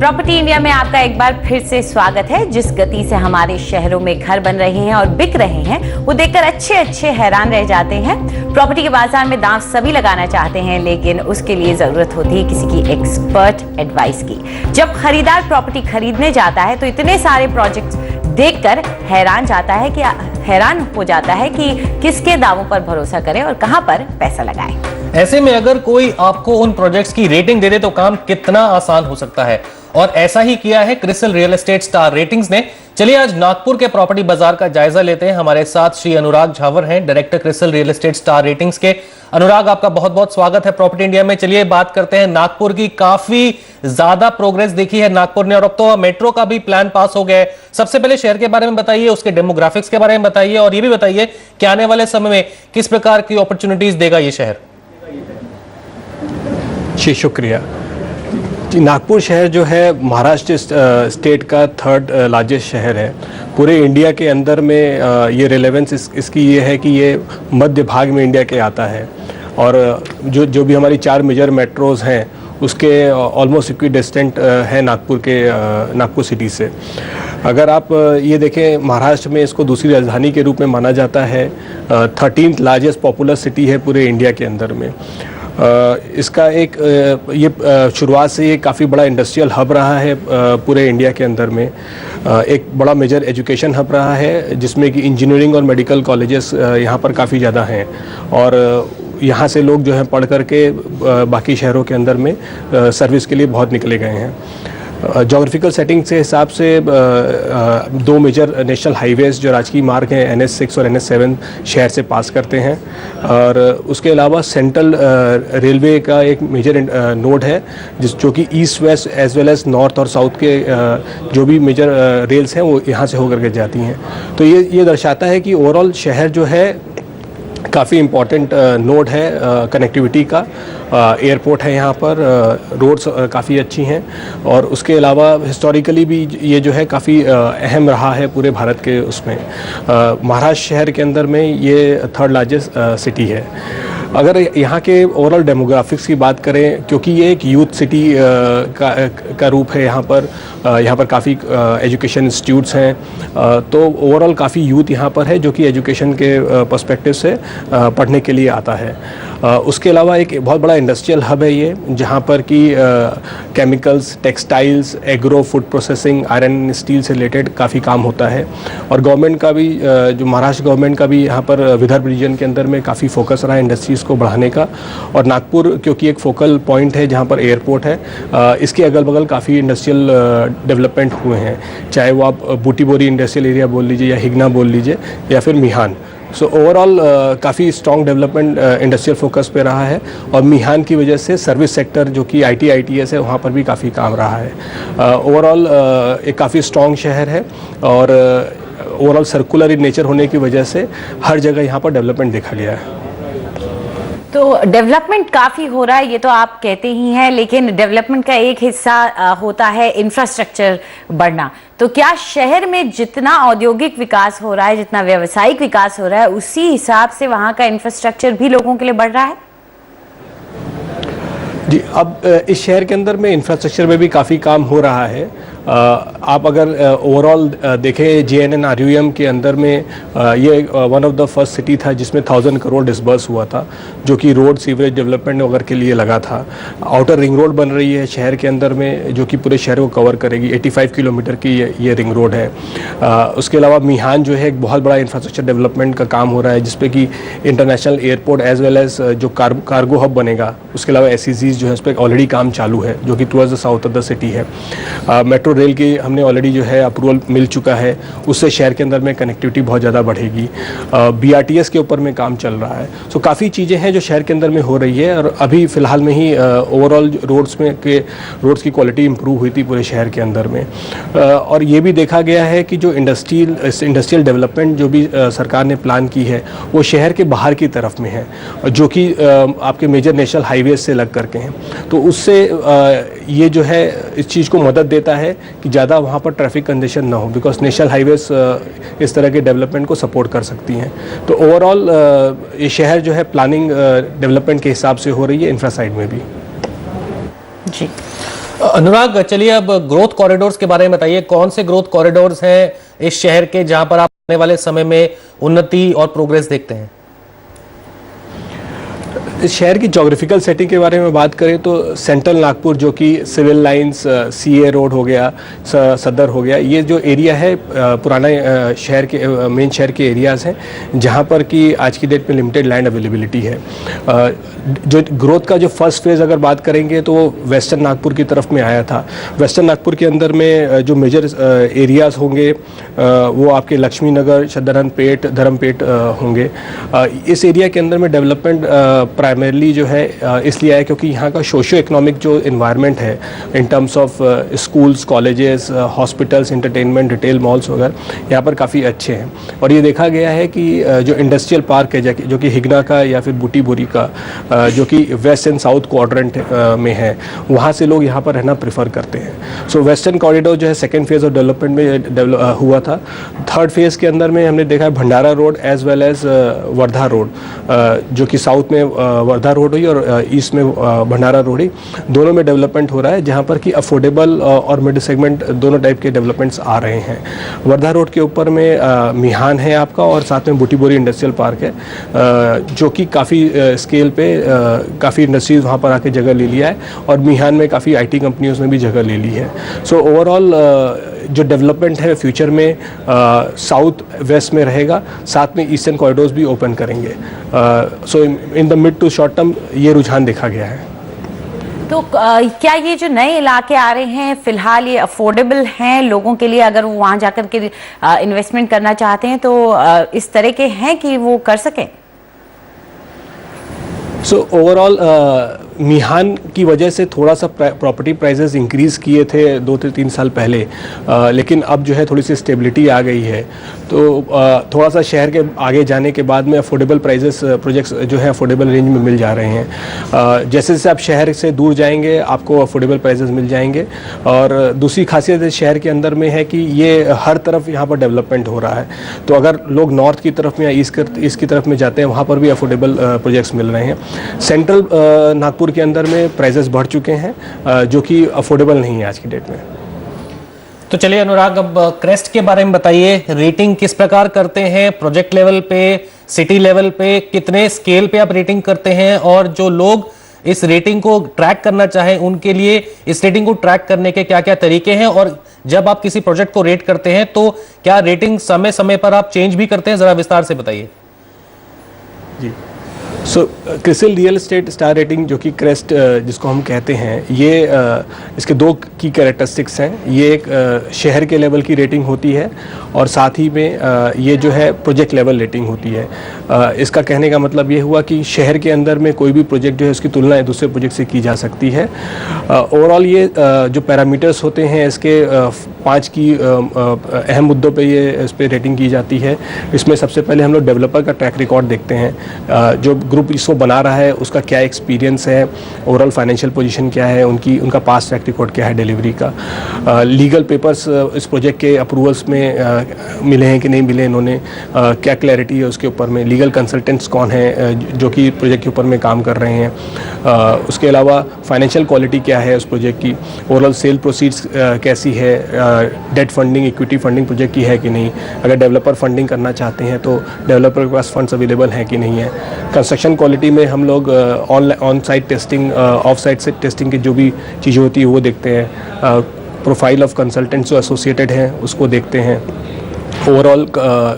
Property India में आपका एक बार फिर से स्वागत है। जिस गति से हमारे शहरों में घर बन रहे हैं और बिक रहे हैं, वो देखकर अच्छे हैरान रह जाते हैं। प्रॉपर्टी के बाजार में दांव सभी लगाना चाहते हैं, लेकिन उसके लिए जरूरत होती है किसी की एक्सपर्ट एडवाइस की। जब खरीदार प्रॉपर्टी खरीदने जाता है तो इतने सारे प्रोजेक्ट्स देखकर हैरान हो जाता है कि किसके दावों पर भरोसा करें और कहां पर पैसा लगाएं। ऐसे में अगर कोई आपको उन प्रोजेक्ट्स की रेटिंग दे दे तो काम कितना आसान हो सकता है, और ऐसा ही किया है CRISIL real estate star ratings ने। चलिए आज नागपुर के प्रॉपर्टी बाजार का जायजा लेते हैं। हमारे साथ श्री अनुराग झावर हैं, director CRISIL real estate star ratings के। अनुराग, आपका बहुत बहुत स्वागत है प्रॉपर्टी इंडिया में। चलिए बात करते हैं नागपुर की। काफी ज्यादा प्रोग्रेस देखी है नागपुर ने, और अब तो मेट्रो का भी प्लान पास हो गया है। सबसे पहले शहर के बारे में बताइए, उसके डेमोग्राफिक्स के बारे में बताइए, और ये भी बताइए कि आने वाले समय में किस प्रकार की अपॉर्चुनिटीज देगा ये शहर। जी शुक्रिया जी। नागपुर शहर जो है महाराष्ट्र स्टेट का थर्ड लार्जेस्ट शहर है पूरे इंडिया के अंदर में। ये रेलेवेंस इसकी ये है कि ये मध्य भाग में इंडिया के आता है, और जो भी हमारी 4 मेजर मेट्रोज हैं उसके ऑलमोस्ट इक्वी डिस्टेंट है नागपुर सिटी से। अगर आप ये देखें, महाराष्ट्र में इसको दूसरी राजधानी के रूप में माना जाता है। 13th लार्जेस्ट पॉपुलर सिटी है पूरे इंडिया के अंदर में। इसका ये शुरुआत से ये काफ़ी बड़ा इंडस्ट्रियल हब रहा है पूरे इंडिया के अंदर में। एक बड़ा मेजर एजुकेशन हब रहा है, जिसमें कि इंजीनियरिंग और मेडिकल कॉलेजेस यहाँ पर काफ़ी ज़्यादा हैं, और यहाँ से लोग जो हैं पढ़ करके बाकी शहरों के अंदर में सर्विस के लिए बहुत निकले गए हैं। जोग्राफिकल सेटिंग के हिसाब से 2 मेजर नेशनल हाईवेज जो राजकीय मार्ग हैं NH6 और NH7 शहर से पास करते हैं, और उसके अलावा सेंट्रल रेलवे का एक मेजर नोड है जो कि east west as well as north और साउथ के जो भी मेजर रेल्स हैं वो यहाँ से होकर के जाती हैं। तो ये दर्शाता है कि ओवरऑल शहर जो है काफ़ी इम्पॉर्टेंट नोड है कनेक्टिविटी का। एयरपोर्ट है यहाँ पर, रोड्स काफ़ी अच्छी हैं, और उसके अलावा हिस्टोरिकली भी ये जो है काफ़ी अहम रहा है पूरे भारत के उसमें। महाराष्ट्र शहर के अंदर में ये थर्ड लार्जेस्ट सिटी है। अगर यहाँ के ओवरऑल डेमोग्राफिक्स की बात करें, क्योंकि ये एक यूथ सिटी का रूप है यहाँ पर काफ़ी एजुकेशन इंस्टीट्यूट्स हैं, तो ओवरऑल काफ़ी यूथ यहाँ पर है जो कि एजुकेशन के पर्सपेक्टिव से पढ़ने के लिए आता है। उसके अलावा एक बहुत बड़ा इंडस्ट्रियल हब है ये, जहाँ पर कि chemicals, textiles, agro, food processing, iron steel से रिलेटेड काफ़ी काम होता है। और गवर्नमेंट का भी जो महाराष्ट्र गवर्नमेंट का भी यहाँ पर विदर्भ रीजन के अंदर में काफ़ी फोकस रहा है इंडस्ट्रीज़ को बढ़ाने का। और नागपुर क्योंकि एक फोकल पॉइंट है जहाँ पर एयरपोर्ट है, इसके अगल बगल काफ़ी इंडस्ट्रियल डेवलपमेंट हुए हैं, चाहे वो आप बूटीबोरी इंडस्ट्रियल एरिया बोल लीजिए, या हिगना बोल लीजिए, या फिर मिहान। सो ओवरऑल काफ़ी स्ट्रॉन्ग डेवलपमेंट इंडस्ट्रियल फोकस पे रहा है, और मिहान की वजह से सर्विस सेक्टर जो कि ITITS है वहाँ पर भी काफ़ी काम रहा है। ओवरऑल एक काफ़ी स्ट्रॉन्ग शहर है, और ओवरऑल सर्कुलर इन नेचर होने की वजह से हर जगह यहाँ पर डेवलपमेंट देखा गया है। तो डेवलपमेंट काफी हो रहा है, ये तो आप कहते ही हैं, लेकिन डेवलपमेंट का एक हिस्सा होता है इंफ्रास्ट्रक्चर बढ़ना। तो क्या शहर में जितना औद्योगिक विकास हो रहा है, जितना व्यावसायिक विकास हो रहा है, उसी हिसाब से वहां का इंफ्रास्ट्रक्चर भी लोगों के लिए बढ़ रहा है? जी, अब इस शहर के अंदर में इंफ्रास्ट्रक्चर में भी काफ़ी काम हो रहा है। आप अगर ओवरऑल देखें JNNRUM के अंदर में ये one of the first city था जिसमें 1000 करोड़ डिसबर्स हुआ था, जो कि रोड सीवरेज डेवलपमेंट वगैरह के लिए लगा था। आउटर रिंग रोड बन रही है शहर के अंदर में, जो कि पूरे शहर को कवर करेगी। 85 किलोमीटर की ये रिंग रोड है। उसके अलावा मिहान जो है एक बहुत बड़ा इंफ्रास्ट्रक्चर डेवलपमेंट का काम हो रहा है, जिसपे कि international airport as well as जो कार्गो हब बनेगा। उसके अलावा SEZs जो है उस पर ऑलरेडी काम चालू है, जो कि towards the south of the city है। मेट्रो रेल की हमने ऑलरेडी जो है अप्रूवल मिल चुका है, उससे शहर के अंदर में कनेक्टिविटी बहुत ज़्यादा बढ़ेगी। BRTS के ऊपर में काम चल रहा है। सो काफ़ी चीज़ें हैं जो शहर के अंदर में हो रही है, और अभी फ़िलहाल में ही ओवरऑल रोड्स की क्वालिटी इंप्रूव हुई थी पूरे शहर के अंदर में। और ये भी देखा गया है कि जो इंडस्ट्रियल डेवलपमेंट जो भी सरकार ने प्लान की है, वो शहर के बाहर की तरफ में है, जो कि आपके मेजर नेशनल हाईवेज से लग करके हैं। तो उससे ये जो है इस चीज़ को मदद देता है कि ज़्यादा वहाँ पर ट्रैफिक कंजेशन ना हो, बिकॉज नेशनल हाईवेज इस तरह के डेवलपमेंट को सपोर्ट कर सकती हैं। तो ओवरऑल ये शहर जो है प्लानिंग डेवलपमेंट के हिसाब से हो रही है, इंफ्रा साइड में भी। जी अनुराग, चलिए अब ग्रोथ कॉरिडोर्स के बारे में बताइए। कौन से ग्रोथ कॉरिडोर्स हैं इस शहर के जहां पर आप आने वाले समय में उन्नति और प्रोग्रेस देखते हैं? इस शहर की जोग्राफिकल सेटिंग के बारे में बात करें तो सेंट्रल नागपुर, जो कि सिविल लाइंस, सीए रोड हो गया, सदर हो गया, ये जो एरिया है पुराना शहर के मेन शहर के एरियाज़ हैं जहाँ पर कि आज की डेट में लिमिटेड लैंड अवेलेबिलिटी है। जो ग्रोथ का जो फर्स्ट फेज़ अगर बात करेंगे तो वो वेस्टर्न नागपुर की तरफ में आया था। वेस्टर्न नागपुर के अंदर में जो मेजर एरियाज़ होंगे वो आपके लक्ष्मी नगर, शद्दरनपेट, धर्मपेट होंगे। इस एरिया के अंदर में डेवलपमेंट प्राइमरली जो है इसलिए आया क्योंकि यहाँ का सोशो इकोनॉमिक जो इन्वायरमेंट है in terms of schools, colleges, hospitals, entertainment, retail malls वगैरह यहाँ पर काफ़ी अच्छे हैं। और ये देखा गया है कि जो इंडस्ट्रियल पार्क है जो कि हिगना का या फिर बूटी बोरी का जो कि वेस्ट एंड साउथ क्वाड्रेंट में है, वहाँ से लोग यहाँ पर रहना प्रेफर करते हैं। सो वेस्टर्न कॉरिडोर जो है सेकेंड फेज़ ऑफ डेवलपमेंट में हुआ था। थर्ड फेज़ के अंदर में हमने देखा है Bhandara road as well as Wardha road, जो कि साउथ में वर्धा रोड हुई और ईस्ट में भंडारा रोड हुई। दोनों में डेवलपमेंट हो रहा है जहाँ पर कि अफोर्डेबल और मिड सेगमेंट दोनों टाइप के डेवलपमेंट्स आ रहे हैं। वर्धा रोड के ऊपर में मिहान है आपका और साथ में बूटी बोरी इंडस्ट्रियल पार्क है, जो कि काफ़ी स्केल पे काफ़ी इंडस्ट्रीज़ वहाँ पर आके जगह ले लिया है और मिहान में काफ़ी आईटी कंपनियों ने भी जगह ले ली है। सो ओवरऑल जो डेवलपमेंट है फ्यूचर में साउथ वेस्ट में रहेगा, साथ में ईस्टर्न कॉरिडोर्स भी ओपन करेंगे। So in the mid to short term ये रुझान देखा गया है। तो क्या ये जो नए इलाके आ रहे हैं फिलहाल ये अफोर्डेबल हैं लोगों के लिए? अगर वो वहाँ जाकर के इन्वेस्टमेंट करना चाहते हैं तो इस तरह के हैं कि वो कर सकें? सो ओवरऑल मिहान की वजह से थोड़ा सा प्रॉपर्टी प्राइसेस इंक्रीज़ किए थे 2 से 3 साल पहले, लेकिन अब जो है थोड़ी सी स्टेबिलिटी आ गई है। तो थोड़ा सा शहर के आगे जाने के बाद में अफोर्डेबल प्राइसेस प्रोजेक्ट्स जो है अफोर्डेबल रेंज में मिल जा रहे हैं। जैसे जैसे आप शहर से दूर जाएंगे आपको अफोर्डेबल प्राइसेस मिल जाएंगे। और दूसरी खासियत इस शहर के अंदर में है कि ये हर तरफ यहाँ पर डेवलपमेंट हो रहा है। तो अगर लोग नॉर्थ की तरफ में या ईस्ट की तरफ में जाते हैं वहाँ पर भी अफोर्डेबल प्रोजेक्ट्स मिल रहे हैं। सेंट्रल नागपुर के अंदर में प्राइसेस बढ़ चुके हैं जो कि अफोर्डेबल नहीं है आज की डेट में। तो चलिए अनुराग, अब क्रेस्ट के बारे में बताइए। रेटिंग किस प्रकार करते हैं? प्रोजेक्ट लेवल पे, सिटी लेवल पे, कितने स्केल पे आप रेटिंग करते हैं? और जो लोग इस रेटिंग को ट्रैक करना चाहें उनके लिए इस रेटिंग को ट्रैक करने के क्या क्या तरीके हैं? और जब आप किसी प्रोजेक्ट को रेट करते हैं तो क्या रेटिंग समय समय पर आप चेंज भी करते हैं? जरा विस्तार से बताइए। जी, so Crisil real estate star rating जो कि क्रेस्ट जिसको हम कहते हैं, ये इसके 2 की कैरेक्टरिस्टिक्स हैं। ये एक शहर के लेवल की रेटिंग होती है और साथ ही में ये जो है प्रोजेक्ट लेवल रेटिंग होती है। इसका कहने का मतलब ये हुआ कि शहर के अंदर में कोई भी प्रोजेक्ट जो है उसकी तुलना दूसरे प्रोजेक्ट से की जा सकती है। ओवरऑल ये जो पैरामीटर्स होते हैं इसके 5 की अहम मुद्दों पे ये इस पर रेटिंग की जाती है। इसमें सबसे पहले हम लोग डेवलपर का ट्रैक रिकॉर्ड देखते हैं। जो ग्रुप इसको बना रहा है उसका क्या एक्सपीरियंस है, ओवरऑल फाइनेंशियल पोजीशन क्या है, उनका पास्ट ट्रैक रिकॉर्ड क्या है डिलीवरी का। लीगल पेपर्स इस प्रोजेक्ट के अप्रूवल्स में मिले हैं कि नहीं मिले, इन्होंने क्या क्लैरिटी है उसके ऊपर में। लीगल कंसल्टेंट्स कौन हैं जो कि प्रोजेक्ट के ऊपर में काम कर रहे हैं। उसके अलावा फाइनेंशियल क्वालिटी क्या है उस प्रोजेक्ट की, ओवरऑल सेल प्रोसीड्स कैसी है, debt funding, equity funding project की है कि नहीं। अगर डेवलपर फंडिंग करना चाहते हैं तो डेवलपर के पास फंड्स अवेलेबल हैं कि नहीं है। कंस्ट्रक्शन क्वालिटी में हम लोग on site testing, of site से टेस्टिंग की जो भी चीज़ें होती है वो देखते हैं। प्रोफाइल ऑफ कंसल्टेंट्स जो एसोसिएटेड हैं उसको देखते हैं। ओवरऑल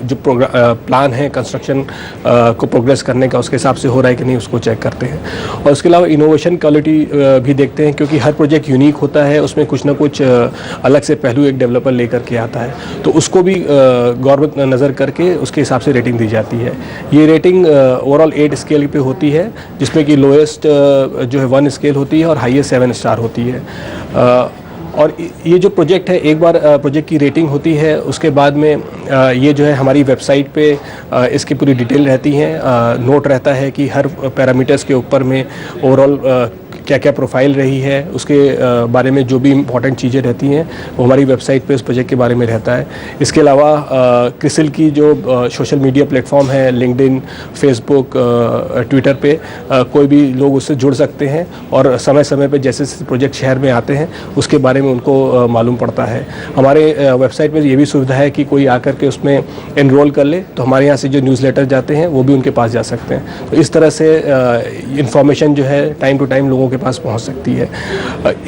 जो प्लान है कंस्ट्रक्शन को प्रोग्रेस करने का उसके हिसाब से हो रहा है कि नहीं उसको चेक करते हैं। और उसके अलावा इनोवेशन क्वालिटी भी देखते हैं क्योंकि हर प्रोजेक्ट यूनिक होता है, उसमें कुछ ना कुछ अलग से पहलू एक डेवलपर लेकर के आता है, तो उसको भी गौर नज़र करके उसके हिसाब से रेटिंग दी जाती है। ये रेटिंग ओवरऑल 8 स्केल पे होती है जिसमें कि लोएस्ट जो है 1 स्केल होती है और हाईएस्ट 7 स्टार होती है। और ये जो प्रोजेक्ट है एक बार प्रोजेक्ट की रेटिंग होती है उसके बाद में ये जो है हमारी वेबसाइट पे इसकी पूरी डिटेल रहती है। नोट रहता है कि हर पैरामीटर्स के ऊपर में ओवरऑल क्या क्या प्रोफाइल रही है, उसके बारे में जो भी इम्पोर्टेंट चीज़ें रहती हैं वो हमारी वेबसाइट पे उस प्रोजेक्ट के बारे में रहता है। इसके अलावा क्रिसिल की जो सोशल मीडिया प्लेटफॉर्म है, लिंक्डइन, फेसबुक, ट्विटर पे कोई भी लोग उससे जुड़ सकते हैं और समय समय पे जैसे प्रोजेक्ट शहर में आते हैं उसके बारे में उनको मालूम पड़ता है। हमारे वेबसाइट पर ये भी सुविधा है कि कोई आकर के उसमें एनरोल कर ले तो हमारे यहाँ से जो न्यूज़लेटर जाते हैं वो भी उनके पास जा सकते हैं। तो इस तरह से इंफॉर्मेशन जो है टाइम टू टाइम लोगों के पास पहुँच सकती है।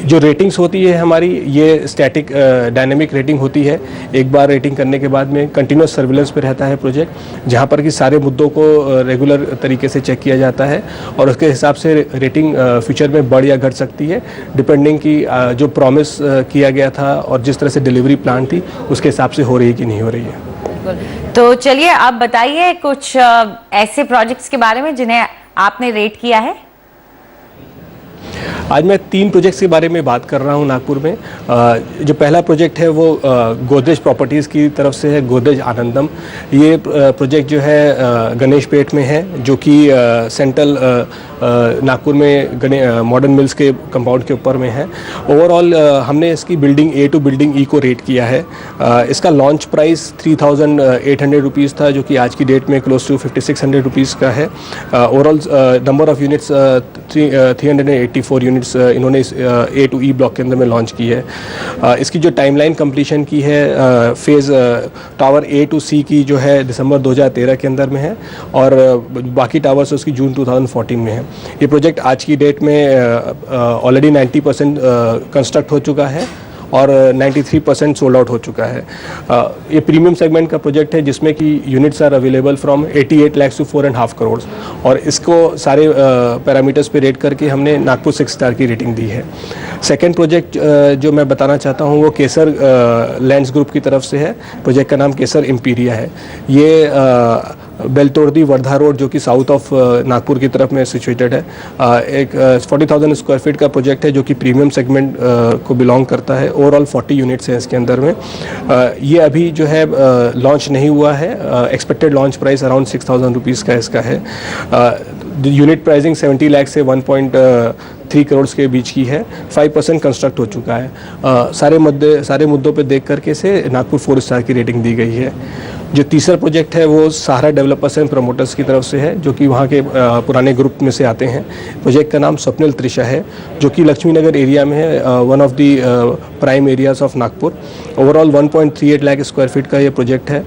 जो रेटिंग्स होती है हमारी, ये स्टैटिक डायनेमिक रेटिंग होती है। एक बार रेटिंग करने के बाद में कंटिन्यूस सर्विलेंस पे रहता है प्रोजेक्ट, जहाँ पर कि सारे मुद्दों को रेगुलर तरीके से चेक किया जाता है और उसके हिसाब से रेटिंग फ्यूचर में बढ़ या घट सकती है, डिपेंडिंग कि जो प्रॉमिस किया गया था और जिस तरह से डिलीवरी प्लान थी उसके हिसाब से हो रही है कि नहीं हो रही है। तो चलिए आप बताइए कुछ ऐसे प्रोजेक्ट्स के बारे में जिन्हें आपने रेट किया है। आज मैं 3 प्रोजेक्ट्स के बारे में बात कर रहा हूं नागपुर में। जो पहला प्रोजेक्ट है वो गोदरेज प्रॉपर्टीज़ की तरफ से है, गोदरेज आनंदम। ये प्रोजेक्ट जो है गणेश पेट में है, जो कि सेंट्रल नागपुर में मॉडर्न मिल्स के कंपाउंड के ऊपर में है। ओवरऑल हमने इसकी बिल्डिंग ए टू बिल्डिंग ई को रेट किया है। इसका लॉन्च प्राइस 3,800 रुपीज़ था, जो कि आज की डेट में क्लोज टू 5,600 रुपीज़ का है। Overall number of units 384 units इन्होंने इस ए टू ई ब्लॉक के अंदर में लॉन्च की है। इसकी जो टाइमलाइन कंप्लीशन की है, फेज़ टावर ए टू सी की जो है दिसंबर 2013 के अंदर में है और बाकी टावर्स उसकी जून 2014 में है। ये प्रोजेक्ट आज की डेट में ऑलरेडी 90% कंस्ट्रक्ट हो चुका है और 93% सोल्ड आउट हो चुका है। ये प्रीमियम सेगमेंट का प्रोजेक्ट है जिसमें कि units are available from 88 lakh to 4.5 crore और इसको सारे पैरामीटर्स पे रेट करके हमने नागपुर 6 स्टार की रेटिंग दी है। सेकेंड प्रोजेक्ट जो मैं बताना चाहता हूँ वो केसर लैंड्स ग्रुप की तरफ से है। प्रोजेक्ट का नाम केसर इम्पीरिया है। ये बेलतोर्दी वर्धा रोड, जो कि साउथ ऑफ नागपुर की तरफ में सिचुएटेड है, एक 40,000 स्क्वायर फीट का प्रोजेक्ट है जो कि प्रीमियम सेगमेंट को बिलोंग करता है। ओवरऑल 40 यूनिट्स हैं इसके अंदर में। ये अभी जो है लॉन्च नहीं हुआ है। Expected launch price around 6,000 rupees का इसका है। यूनिट प्राइसिंग 70 लाख से 1.3 करोड़ के बीच की है। 5% कंस्ट्रक्ट हो चुका है। सारे मुद्दों पे देख करके से नागपुर 4 स्टार की रेटिंग दी गई है। जो तीसरा प्रोजेक्ट है वो सहारा डेवलपर्स एंड प्रमोटर्स की तरफ से है, जो कि वहाँ के पुराने ग्रुप में से आते हैं। प्रोजेक्ट का नाम स्वप्निल त्रिशा है, जो कि लक्ष्मी नगर एरिया में है, one of the prime areas of Nagpur. Overall 1.38 lakh square feet का ये प्रोजेक्ट है,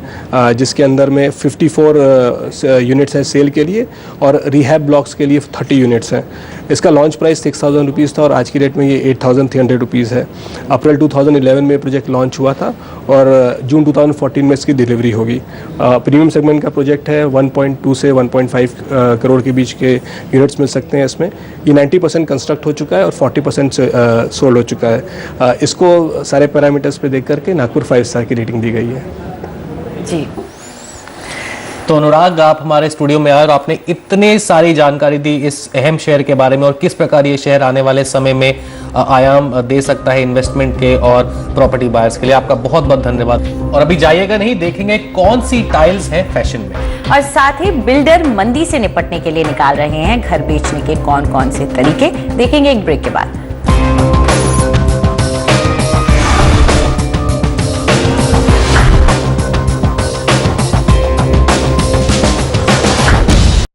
जिसके अंदर में 54 यूनिट्स हैं सेल के लिए और रिहैब ब्लॉक्स के लिए 30 यूनिट्स हैं। इसका लॉन्च प्राइस 6,000 रुपीज़ था और आज की डेट में ये 8,300 रुपीज़ है। अप्रैल 2011 में प्रोजेक्ट लॉन्च हुआ था और जून 2014 में इसकी डिलीवरी होगी। प्रीमियम सेगमेंट का प्रोजेक्ट है। 1.2 से 1.5 करोड़ के बीच के यूनिट्स मिल सकते हैं इसमें। ये 90% कंस्ट्रक्ट हो चुका है और 40% सोल्ड हो चुका है। इसको सारे पैरामीटर्स पे देख करके नागपुर 5 स्टार की रेटिंग दी गई है। जी तो अनुराग, आप हमारे स्टूडियो में आए और आपने इतनी सारी जानकारी दी इस अहम शहर के बारे में और किस प्रकार ये शहर आने वाले समय में आयाम दे सकता है इन्वेस्टमेंट के और प्रॉपर्टी बायर्स के लिए। आपका बहुत बहुत धन्यवाद। और अभी जाइएगा नहीं, देखेंगे कौन सी टाइल्स हैं फैशन में, और साथ ही बिल्डर मंदी से निपटने के लिए निकाल रहे हैं घर बेचने के कौन कौन से तरीके। देखेंगे एक ब्रेक के बाद।